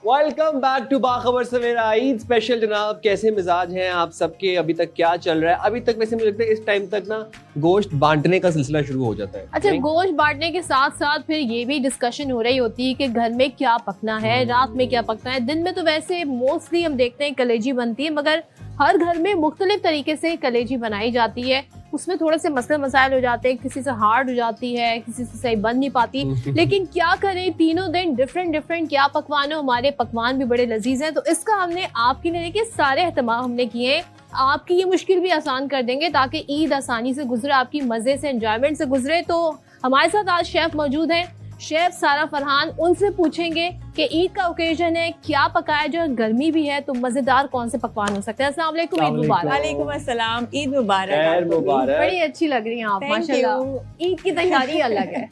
Welcome back to Bakhabar Savera. Eid special जनाब, कैसे मिजाज हैं आप सबके? अभी तक क्या चल रहा है? अभी तक वैसे मुझे लगता है इस टाइम तक ना गोश्त बांटने का सिलसिला शुरू हो जाता है। अच्छा, गोश्त बांटने के साथ साथ फिर ये भी डिस्कशन हो रही होती है कि घर में क्या पकना है, रात में क्या पकना है। दिन में तो वैसे मोस्टली हम देखते हैं कलेजी बनती है, मगर हर घर में मुख्तलिफ तरीके से कलेजी बनाई जाती है। उसमें थोड़े से मसले मसाइल हो जाते हैं, किसी से हार्ड हो जाती है, किसी से सही बन नहीं पाती। लेकिन क्या करें, तीनों दिन डिफरेंट क्या पकवान हो। हमारे पकवान भी बड़े लजीज हैं, तो इसका हमने आपके लिए देखिए सारे एहतमाम हमने किए हैं। आपकी ये मुश्किल भी आसान कर देंगे ताकि ईद आसानी से गुजरे, आपकी मजे से एंजॉयमेंट से गुजरे। तो हमारे साथ आज शेफ मौजूद हैं, शेफ सारा फरहान। उनसे पूछेंगे कि ईद का ओकेजन है, क्या पकाया जाए, गर्मी भी है तो मजेदार कौन से पकवान हो सकते हैं। अस्सलाम वालेकुम, ईद मुबारक। वालेकुम अस्सलाम, ईद मुबारक। बड़ी अच्छी लग रही हैं आप, माशाल्लाह। ईद की तैयारी अलग है।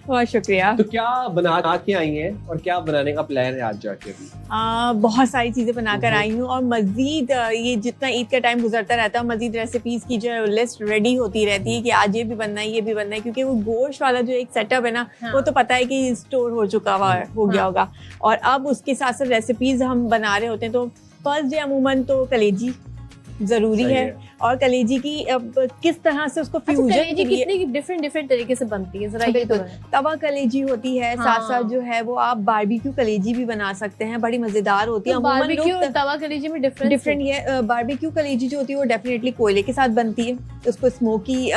बहुत शुक्रिया। तो क्या बना के आई हैं और क्या बनाने का प्लान है आज जाके? अभी बहुत सारी चीजें बनाकर आई हूँ और मजीद ये जितना ईद का टाइम गुजरता रहता है मजीद रेसिपीज की जो लिस्ट रेडी होती रहती है कि आज ये भी बनना है, ये भी बनना है। क्योंकि वो गोश्त वाला जो एक सेटअप है ना, वो तो पता है कि स्टोर हो चुका हो गया होगा, और अब उसके साथ साथ रेसिपीज हम बना रहे होते हैं। तो फर्स्ट डे अमूमन तो कलेजी जरूरी है। और कलेजी की अब किस तरह से उसको फ्यूजन कलेजी कितनी डिफरेंट तरीके से बनती है, जरा ये तो तवा कलेजी होती है। साथ साथ जो है वो आप बारबेक्यू कलेजी भी बना सकते हैं, बड़ी मजेदार होती है। तो बारबेक्यू और तवा कलेजी में डिफरेंट ये बारबेक्यू कलेजी जो होती है वो डेफिनेटली कोयले के साथ बनती है, उसको स्मोकी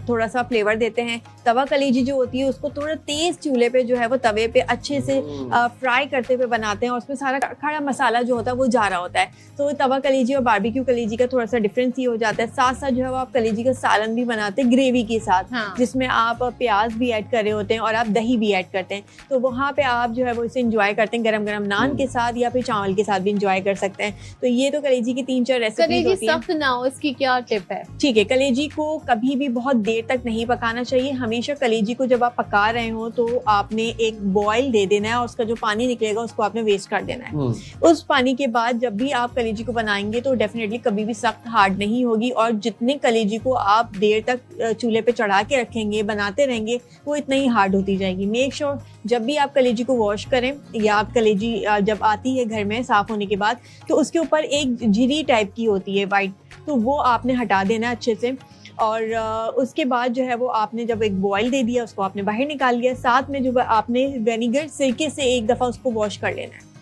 थोड़ा सा फ्लेवर देते हैं। तवा कलेजी जो होती है उसको थोड़ा तेज चूल्हे पे जो है वो तवे पे अच्छे से फ्राई करते हुए बनाते हैं, और उसमें सारा खड़ा मसाला जो होता है वो जा रहा होता है। तो तवा कलेजी और बारबेक्यू कलेजी का थोड़ा सा डिफरेंस ये हो जाता है। साथ साथ जो है वो आप कलेजी का सालन भी बनाते हैं ग्रेवी के साथ, जिसमें आप प्याज भी ऐड कर रहे होते हैं और आप दही भी ऐड करते हैं। तो वहाँ पे आप जो है वो इसे एंजॉय करते हैं गरम गरम नान के साथ या फिर चावल के साथ भी एंजॉय कर सकते हैं। तो ये तो कलेजी की 3-4 रेसिपीज होती हैं। सख्त ना हो, इसकी क्या टिप है? ठीक है, कलेजी को कभी भी बहुत देर तक नहीं पकाना चाहिए। हमेशा कलेजी को जब आप पका रहे हो तो आपने एक बॉयल दे देना है और उसका जो पानी निकलेगा उसको आपने वेस्ट कर देना है। उस पानी के बाद जब भी आप कलेजी को बनाएंगे तो डेफिनेटली कभी भी सख्त हार्ड नहीं होगी, और जितने कलेजी को आप देर तक चूल्हे पे चढ़ा के रखेंगे, बनाते रहेंगे, वो इतना ही हार्ड होती जाएगी। मेक श्योर जब भी आप कलेजी को वॉश करें या आप कलेजी जब आती है घर में साफ होने के बाद, तो उसके ऊपर एक झिरी टाइप की होती है वाइट, तो वो आपने हटा देना अच्छे से। और उसके बाद जो है वो आपने जब एक बॉयल दे दिया उसको आपने बाहर निकाल लिया। साथ में जो आपने विनेगर सिरके से एक दफ़ा उसको वॉश कर लेना है,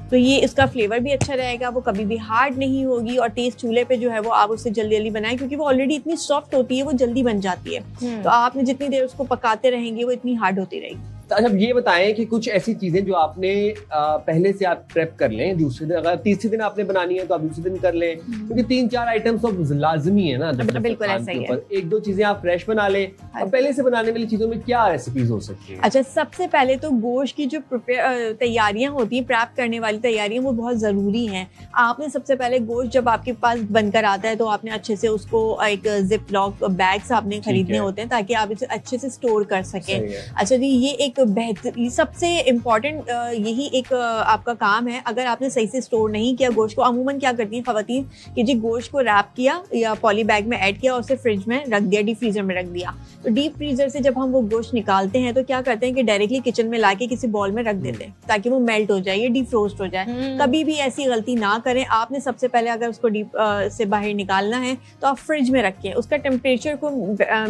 तो ये इसका फ्लेवर भी अच्छा रहेगा, वो कभी भी हार्ड नहीं होगी। और टेस्ट चूल्हे पे जो है वो आप उससे जल्दी जल्दी बनाएं, क्योंकि वो ऑलरेडी इतनी सॉफ्ट होती है, वो जल्दी बन जाती है। तो आपने जितनी देर उसको पकाते रहेंगे वो इतनी हार्ड होती रहेगी। अच्छा, ये बताएं कि कुछ ऐसी चीजें जो आपने पहले से आप प्रेप कर लें, दूसरे दिन अगर तीसरे दिन आपने बनानी है तो आप दूसरे दिन कर लें, क्योंकि 3-4 आइटम्स तो लाजमी है ना। बिल्कुल ऐसा ही है। 1-2 चीजें आप फ्रेश बना लें। और पहले से बनाने वाली चीजों में क्या रेसिपीज हो सकती है? अच्छा, सबसे पहले तो गोश्त की जो तैयारियां होती हैं, प्रेप करने वाली तैयारियां, वो बहुत जरूरी हैं। आपने सबसे पहले गोश्त जब आपके पास बनकर आता है तो आपने अच्छे से उसको एक जिप लॉक बैग्स आपने खरीदने होते हैं ताकि आप इसे अच्छे से स्टोर कर सकें। अच्छा जी, ये एक बेहतरीन सबसे इम्पोर्टेंट यही एक आपका काम है। अगर आपने सही से स्टोर नहीं किया गोश्त को, अमूमन क्या करती हैं ख़वातीन कि जी गोश्त को रैप किया या पॉली बैग में ऐड किया और उसे फ्रिज में रख दिया, डीप फ्रीजर में रख दिया। तो डीप फ्रीजर से जब हम वो गोश्त निकालते हैं तो क्या करते हैं कि डायरेक्टली किचन में लाके किसी बॉल में रख देते हैं ताकि वो मेल्ट हो जाए, ये डीफ्रोस्ट हो जाए। कभी भी ऐसी गलती ना करें। आपने सबसे पहले अगर उसको डीप से बाहर निकालना है तो आप फ्रिज में रखें, उसका टेम्परेचर को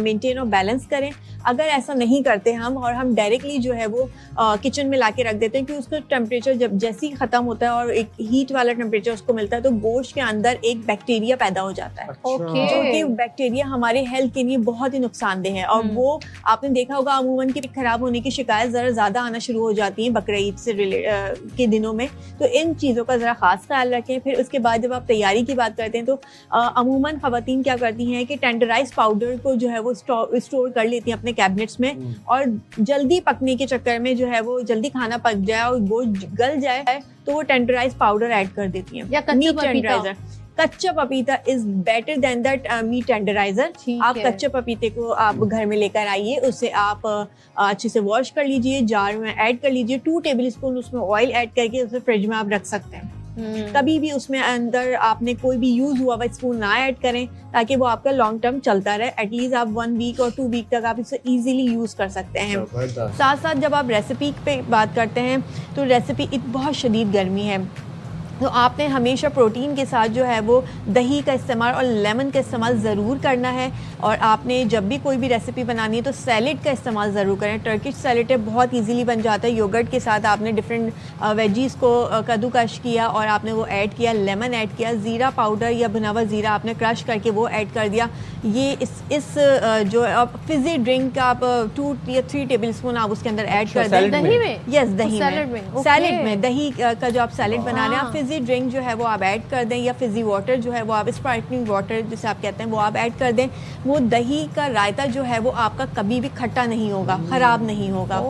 मेंटेन और बैलेंस करें। अगर ऐसा नहीं करते हम और हम डायरेक्टली जो है वो किचन में लाके रख देते हैं कि उसका टेम्परेचर जब जैसे ही खत्म होता है और एक हीट वाला टेम्परेचर उसको मिलता है तो गोश्त के अंदर एक बैक्टीरिया पैदा हो जाता है। जो कि बैक्टीरिया हमारे हेल्थ के लिए बहुत ही नुकसानदेह है, और वो आपने देखा होगा अमूमन की खराब होने की शिकायत जरा ज्यादा आना शुरू हो जाती है बकरा ईद से के दिनों में। तो इन चीजों का जरा खास ख्याल रखें। फिर उसके बाद जब आप तैयारी की बात करते हैं तो अमूमन ख़वातीन क्या करती हैं कि टेंडराइज पाउडर को जो है वो स्टोर कर लेती हैं अपने कैबिनेट्स में, और जल्दी पकने के चक्कर में जो है वो जल्दी खाना पक जाए और गोश्त गल जाए तो वो टेंडराइज पाउडर ऐड कर देती हैं। या कच्चा पपीता is better than that meat tenderiser. आप कच्चे पपीते को आप घर में लेकर आइए, उसे आप अच्छे से वॉश कर लीजिए, जार में ऐड कर लीजिए, 2 टेबल स्पून उसमें ऑयल ऐड करके उसे फ्रिज में आप रख सकते हैं। कभी भी उसमें अंदर आपने कोई भी यूज हुआ हुआ स्पून ना ऐड करें, ताकि वो आपका लॉन्ग टर्म चलता रहे। एटलीस्ट आप 1 वीक और 2 वीक तक आप इसे इजीली यूज कर सकते हैं। साथ साथ जब आप रेसिपी पे बात करते हैं तो रेसिपी बहुत शदीद गर्मी है, तो आपने हमेशा प्रोटीन के साथ जो है वो दही का इस्तेमाल और लेमन का इस्तेमाल ज़रूर करना है। और आपने जब भी कोई भी रेसिपी बनानी है तो सैलेड का इस्तेमाल ज़रूर करें। टर्किश सैलेड है, बहुत इजीली बन जाता है। योगर्ट के साथ आपने डिफरेंट वेजीज़ को कद्दूकश किया और आपने वो ऐड किया, लेमन ऐड किया, ज़ीरा पाउडर या भुना हुआ ज़ीरा आपने क्रश करके वो ऐड कर दिया। ये इस जो आप फिज़ी ड्रिंक आप 2 या 3 टेबल स्पून आप उसके अंदर ऐड कर दें। दही में? यस, दही में। सैलेड में दही का जो आप सैलेड बना रहे हैं, फिज़ी ड्रिंक जो है वो आप ऐड कर दें, या फिज़ी वाटर जो है वो आप स्पार्कलिंग वाटर जिसे आप कहते हैं वो आप ऐड कर दें। वो दही का रायता जो है वो आपका कभी भी खट्टा नहीं होगा, ख़राब नहीं होगा।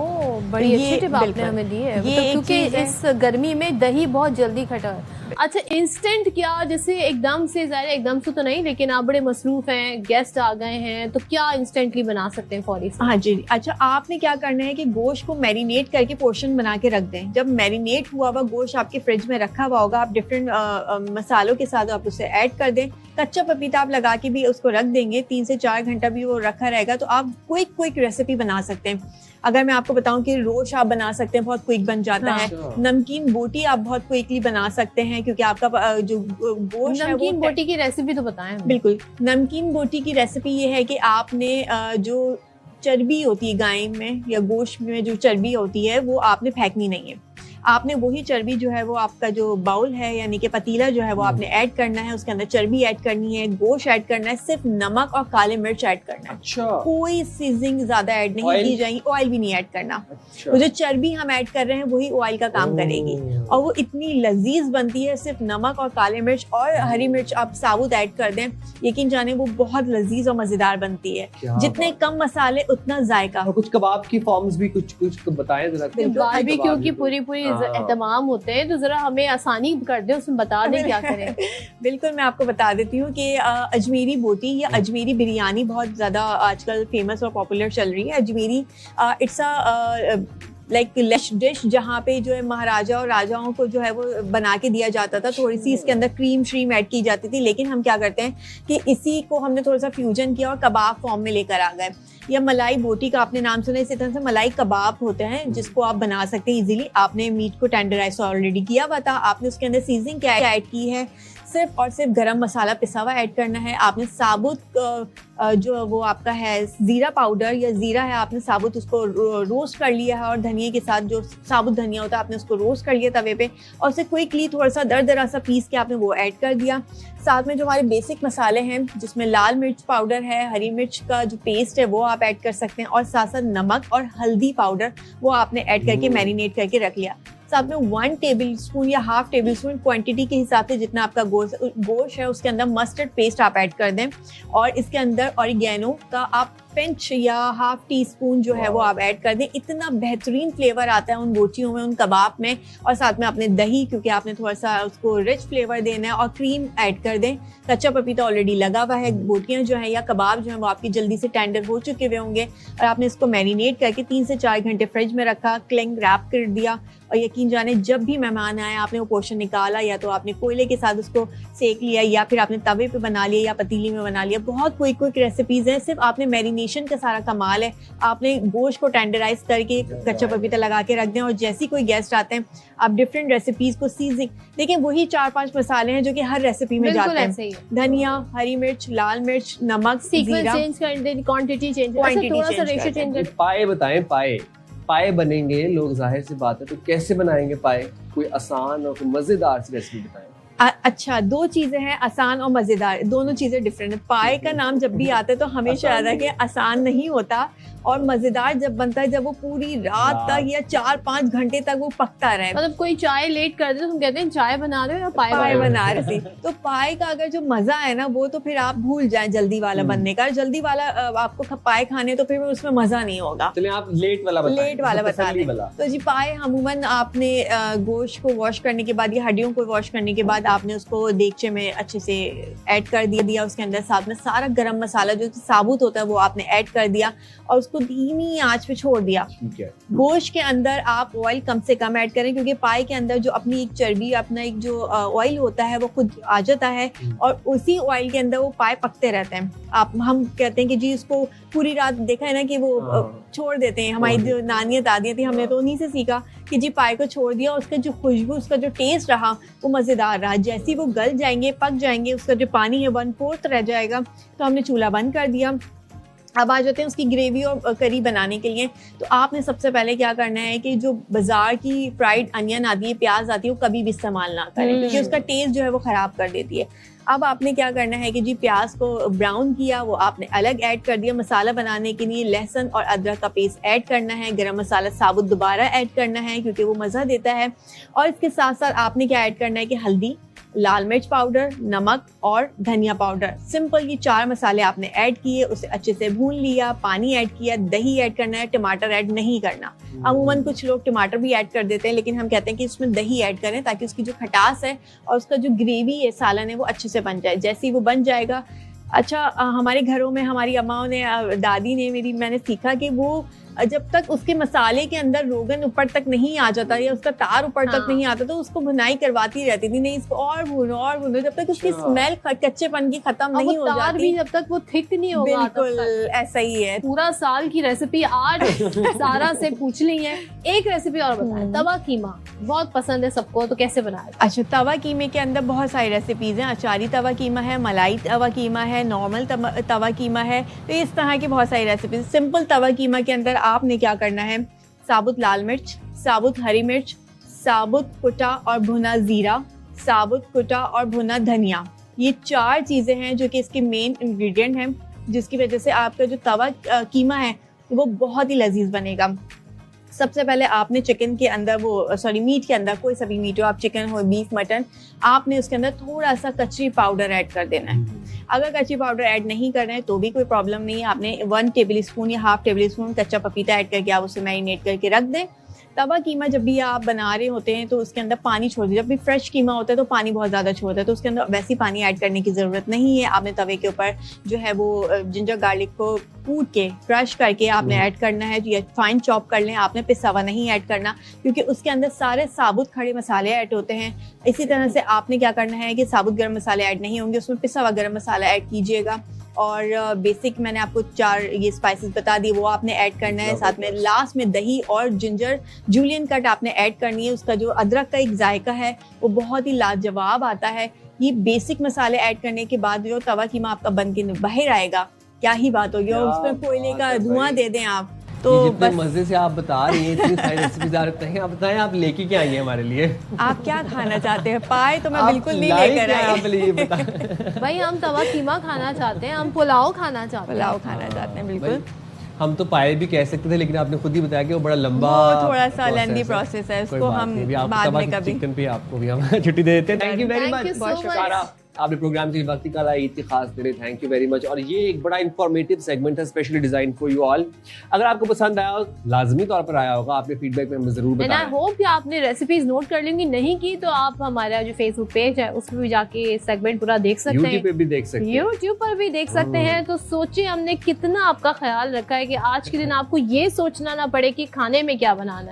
बड़ी अच्छी टिप आपने हमें दी है, मतलब क्योंकि इस गर्मी में दही बहुत जल्दी खटा। अच्छा, इंस्टेंट क्या, जैसे एकदम से, ज़ाहिर एकदम से तो नहीं, लेकिन आप बड़े मसरूफ हैं, गेस्ट आ गए हैं, तो क्या इंस्टेंटली बना सकते हैं फौरी से? हाँ जी। अच्छा, आपने क्या करना है कि गोश्त को मैरिनेट करके पोर्शन बना के रख दें। जब मैरिनेट हुआ हुआ गोश्त आपके फ्रिज में रखा हुआ होगा, आप डिफरेंट मसालों के साथ आप उसे ऐड कर दें। कच्चा पपीता आप लगा के भी उसको रख देंगे, 3 से 4 घंटा भी वो रखा रहेगा, तो आप क्विक रेसिपी बना सकते हैं। अगर मैं आपको बताऊं कि रोश आप बना सकते हैं, बहुत क्विक बन जाता है। नमकीन बोटी आप बहुत क्विकली बना सकते हैं, क्योंकि आपका जो गोश्त है, नमकीन बोटी की रेसिपी तो बताएं। बिल्कुल, नमकीन बोटी की रेसिपी ये है कि आपने जो चर्बी होती है गाय में या गोश्त में, जो चर्बी होती है वो आपने फेंकनी नहीं है। आपने वही चर्बी जो है वो आपका जो बाउल है यानी कि पतीला जो है वो आपने ऐड करना है, उसके अंदर चर्बी ऐड करनी है, गोश्त ऐड करना है, सिर्फ नमक और काले मिर्च ऐड करना है। अच्छा। कोई सीजनिंग ज्यादा ऐड नहीं की जाएगी, ऑयल भी नहीं ऐड करना। अच्छा। तो जो चर्बी हम ऐड कर रहे हैं वही ऑयल का काम करेगी, और वो इतनी लजीज बनती है। सिर्फ नमक और काले मिर्च और हरी मिर्च आप साबुत ऐड कर दें, यकीन जाने वो बहुत लजीज और मजेदार बनती है। जितने कम मसाले उतना जायका। और कुछ कबाब की फॉर्म्स भी कुछ बताएं जरा। बारबेक्यू की पूरी एहतमाम होते हैं, तो जरा हमें आसानी कर दे, उसमें बता दें क्या करें। बिल्कुल, मैं आपको बता देती हूँ कि अजमेरी बोटी या अजमेरी बिरयानी बहुत ज़्यादा आजकल फेमस और पॉपुलर चल रही है। Ajmeri it's like lush dish, जहाँ पे जो है महाराजा और राजाओं को जो है वो बना के दिया जाता था। थोड़ी सी इसके अंदर क्रीम श्रीम ऐड की जाती थी, लेकिन हम क्या करते हैं कि इसी को हमने थोड़ा सा फ्यूजन किया और कबाब फॉर्म में लेकर आ गए। या मलाई बोटी का आपने नाम सुना, इसी तरह से मलाई कबाब होते हैं जिसको आप बना सकते हैं इजीली। आपने मीट को टेंडराइज ऑलरेडी किया हुआ था, आपने उसके अंदर सीजनिंग क्या ऐड की है, सिर्फ और सिर्फ गरम मसाला पिसा हुआ ऐड करना है। आपने साबुत जो वो आपका है ज़ीरा पाउडर या ज़ीरा है, आपने साबुत उसको रोस्ट कर लिया है, और धनिया के साथ जो साबुत धनिया होता है आपने उसको रोस्ट कर लिया तवे पे, और उसे क्विकली थोड़ा सा दरदरा सा पीस के आपने वो ऐड कर दिया। साथ में जो हमारे बेसिक मसाले हैं, जिसमें लाल मिर्च पाउडर है, हरी मिर्च का जो पेस्ट है वो आप ऐड कर सकते हैं, और साथ साथ नमक और हल्दी पाउडर वो आपने ऐड करके मैरिनेट करके रख लिया। साथ में 1 टेबल स्पून या हाफ टेबल स्पून क्वांटिटी के हिसाब से जितना आपका गोश्त है उसके अंदर मस्टर्ड पेस्ट आप ऐड कर दें, और इसके अंदर ऑरिगेनो का आप पिंच या हाफ टी स्पून जो है वो आप ऐड कर दें। इतना बेहतरीन फ्लेवर आता है उन बोटियों में, उन कबाब में। और साथ में आपने दही, क्योंकि आपने थोड़ा सा उसको रिच फ्लेवर देना है, और क्रीम ऐड कर दें। कच्चा पपीता ऑलरेडी लगा हुआ है, बोटियाँ जो है या कबाब जो है वो आपकी जल्दी से टेंडर हो चुके हुए होंगे, और आपने इसको मैरिनेट करके 3 से 4 घंटे फ्रिज में रखा, क्लिंग रैप कर दिया। और यकीन जाने जब भी मेहमान आए आपने वो पोर्शन निकाला, या तो आपने कोयले के साथ उसको सेक लिया, या फिर आपने तवे पे बना लिया, या पतीली में बना लिया। बहुत क्विक रेसिपीज हैं, सिर्फ आपने मैरिनेशन का सारा कमाल है। आपने गोश्त को टेंडराइज करके कच्चा पपीता लगा के रख दें, और जैसे कोई गेस्ट आते हैं आप डिफरेंट रेसिपीज को सीजनिंग देखिए, वही 4-5 मसाले हैं जो कि हर रेसिपी में जाते हैं। धनिया, हरी मिर्च, लाल मिर्च, नमक, सीक्वेंस चेंज कर दें, क्वांटिटी चेंज, थोड़ा सा रेशियो चेंज कर। पाए बताएं, पाए बनेंगे लोग, जाहिर सी बात है, तो कैसे बनाएंगे पाए? कोई आसान और मजेदार सी रेसिपी बताएं। अच्छा, 2 चीजें हैं, आसान और मजेदार, दोनों चीजें डिफरेंट है। पाए का नाम जब भी आता है तो हमेशा याद है कि आसान नहीं होता, और मजेदार जब बनता है जब वो पूरी रात तक या 4-5 घंटे तक वो पकता रहे। मतलब कोई चाय लेट कर दे तो हम कहते हैं चाय बना दो या पाए बना रहे थे। तो पाए का अगर जो मजा है ना वो तो फिर आप भूल जाएं जल्दी वाला बनने का। जल्दी वाला आपको पाए खाने तो फिर उसमें मजा नहीं होगा। चलिए आप लेट वाला बता दें। तो जी पाए अमूमन आपने गोश्त को वॉश करने के बाद या हड्डियों को वॉश करने के बाद आपने उसको देगचे में अच्छे से ऐड कर दिया। उसके अंदर साथ में सारा गरम मसाला जो साबुत होता है वो आपने ऐड कर दिया, और उसको उसको धीमी आंच पे छोड़ दिया। ठीक है। गोश्त के अंदर आप ऑयल कम से कम ऐड करें, क्योंकि पाए के अंदर जो अपनी एक चर्बी, अपना एक जो ऑयल होता है वो खुद आ जाता है और उसी ऑयल के अंदर वो पाए पकते रहते हैं। हम कहते हैं कि जी इसको पूरी रात, देखा है ना कि वो छोड़ देते हैं, हमारी जो नानियाँ दादियाँ थी हमने तो उन्हीं से सीखा कि जी पाए को छोड़ दिया, उसका जो खुशबू, उसका जो टेस्ट रहा वो मज़ेदार रहा। जैसे ही वो गल जाएंगे, पक जाएंगे, उसका जो पानी है 1/4 रह जाएगा, तो हमने चूल्हा बंद कर दिया। अब आ जाते हैं उसकी ग्रेवी और करी बनाने के लिए। तो आपने सबसे पहले क्या करना है कि जो बाजार की फ्राइड अनियन आती है, प्याज आती है, वो कभी भी इस्तेमाल ना करें, क्योंकि उसका टेस्ट जो है वो ख़राब कर देती है। अब आपने क्या करना है कि जी प्याज को ब्राउन किया, वो आपने अलग ऐड कर दिया। मसाला बनाने के लिए लहसुन और अदरक का पेस्ट ऐड करना है। गरम मसाला साबुत दोबारा ऐड करना है क्योंकि वो मज़ा देता है। और इसके साथ साथ आपने क्या ऐड करना है कि हल्दी, लाल मिर्च पाउडर, नमक और धनिया पाउडर, सिंपल ये 4 मसाले आपने ऐड किए, उसे अच्छे से भून लिया, पानी ऐड किया, दही ऐड करना है, टमाटर ऐड नहीं करना। अमूमन कुछ लोग टमाटर भी ऐड कर देते हैं, लेकिन हम कहते हैं कि इसमें दही ऐड करें ताकि उसकी जो खटास है और उसका जो ग्रेवी है, सालन है, वो अच्छे से बन जाए। जैसे ही वो बन जाएगा, अच्छा हमारे घरों में हमारी अम्माओं ने, दादी ने मेरी, मैंने सीखा कि वो जब तक उसके मसाले के अंदर रोगन ऊपर तक नहीं आ जाता या उसका तार ऊपर तक नहीं आता, तो उसको भुनाई करवाती रहती थी, नहीं इसको और भूनो जब तक उसकी स्मेल कच्चेपन की खत्म नहीं हो जाती, भी जब तक वो थिक नहीं होगा। बिल्कुल ऐसा ही है। पूरा साल की रेसिपी आज सारा से पूछ ली है। एक रेसिपी और बताएं, तवा कीमा बहुत पसंद है सबको, तो कैसे बनाया? अच्छा, तवा कीमे के अंदर बहुत सारी रेसिपीज हैं। अचारी तवा कीमा है, मलाई तवा कीमा है, नॉर्मल तवा कीमा है, तो इस तरह की बहुत सारी रेसिपीज। सिंपल तवा कीमा के अंदर आपने क्या करना है, साबुत लाल मिर्च, साबुत हरी मिर्च, साबुत कुटा और भुना जीरा, साबुत कुटा और भुना धनिया, ये 4 चीज़ें हैं जो कि इसके मेन इंग्रेडिएंट हैं, जिसकी वजह से आपका जो तवा कीमा है वो बहुत ही लजीज बनेगा। सबसे पहले आपने चिकन के अंदर मीट के अंदर, कोई सा भी मीट हो, आप चिकन हो, बीफ, मटन, आपने उसके अंदर थोड़ा सा कचरी पाउडर ऐड कर देना है। अगर कच्ची पाउडर ऐड नहीं कर रहे हैं तो भी कोई प्रॉब्लम नहीं है, आपने 1 टेबल स्पून या हाफ टेबल स्पून कच्चा पपीता ऐड करके आप उसे मैरिनेट करके रख दें। तवा कीमा जब भी आप बना रहे होते हैं तो उसके अंदर पानी छोड़ दीजिए। जब भी फ्रेश कीमा होता है तो पानी बहुत ज़्यादा छोड़ता है, तो उसके अंदर वैसी पानी ऐड करने की ज़रूरत नहीं है। आपने तवे के ऊपर जो है वो जिंजर गार्लिक को कूट के क्रश करके आपने ऐड करना है, या फाइन चॉप कर लें, आपने पिसा हुआ नहीं ऐड करना, क्योंकि उसके अंदर सारे साबुत खड़े मसाले ऐड होते हैं। इसी तरह से आपने क्या करना है कि साबुत गर्म मसाले ऐड नहीं होंगे, उसमें पिसा हुआ गर्म मसाला ऐड कीजिएगा। और बेसिक मैंने आपको 4 ये स्पाइसेस बता दी, वो आपने ऐड करना है। साथ में लास्ट में दही और जिंजर जूलियन कट आपने ऐड करनी है। उसका जो अदरक का एक जायका है वो बहुत ही लाजवाब आता है। ये बेसिक मसाले ऐड करने के बाद जो तवा कीमा आपका बन के बाहर आएगा, क्या ही बात होगी। और उसमें कोयले का धुआं दे दें आप, तो जितने मजे से आप बता रही हैं, इतनी सारी रेसिपीज आ रही हैं, आप बताएं आप लेके क्या आई हैं हमारे लिए? आप क्या खाना चाहते हैं? पाए तो मैं बिल्कुल नहीं लेकर आई। भाई हम तवा कीमा खाना चाहते हैं, हम पुलाव खाना चाहते हैं। बिल्कुल हम तो पाए भी कह सकते थे, लेकिन आपने खुद ही बताया कि वो बड़ा लंबा, थोड़ा सा लेंदी प्रोसेस है, उसको हम बाद में कभी चिकन पे आपको भी हम छुट्टी दे देते हैं। थैंक यू वेरी मच, बहुत शुक्रिया आपने प्रोग्राम के वक्त निकाला, ईद की खास दिन है, थैंक यू वेरी मच। और ये एक बड़ा इंफॉर्मेटिव सेगमेंट है, specially design for you all. अगर आपको पसंद आया, लाजमी तौर पर आया होगा, आपने फीडबैक में हमें जरूर बताना। आई होप कि आपने रेसिपीज नोट कर लेंगी, नहीं की तो आप हमारा जो फेसबुक पेज है उस पर भी जाके सेगमेंट पूरा देख सकते हैं, यूट्यूब पे भी देख सकते हैं, यूट्यूब पर भी देख सकते हैं। तो सोचिए हमने कितना आपका ख्याल रखा है कि आज के दिन आपको ये सोचना ना पड़े कि खाने में क्या बनाना है।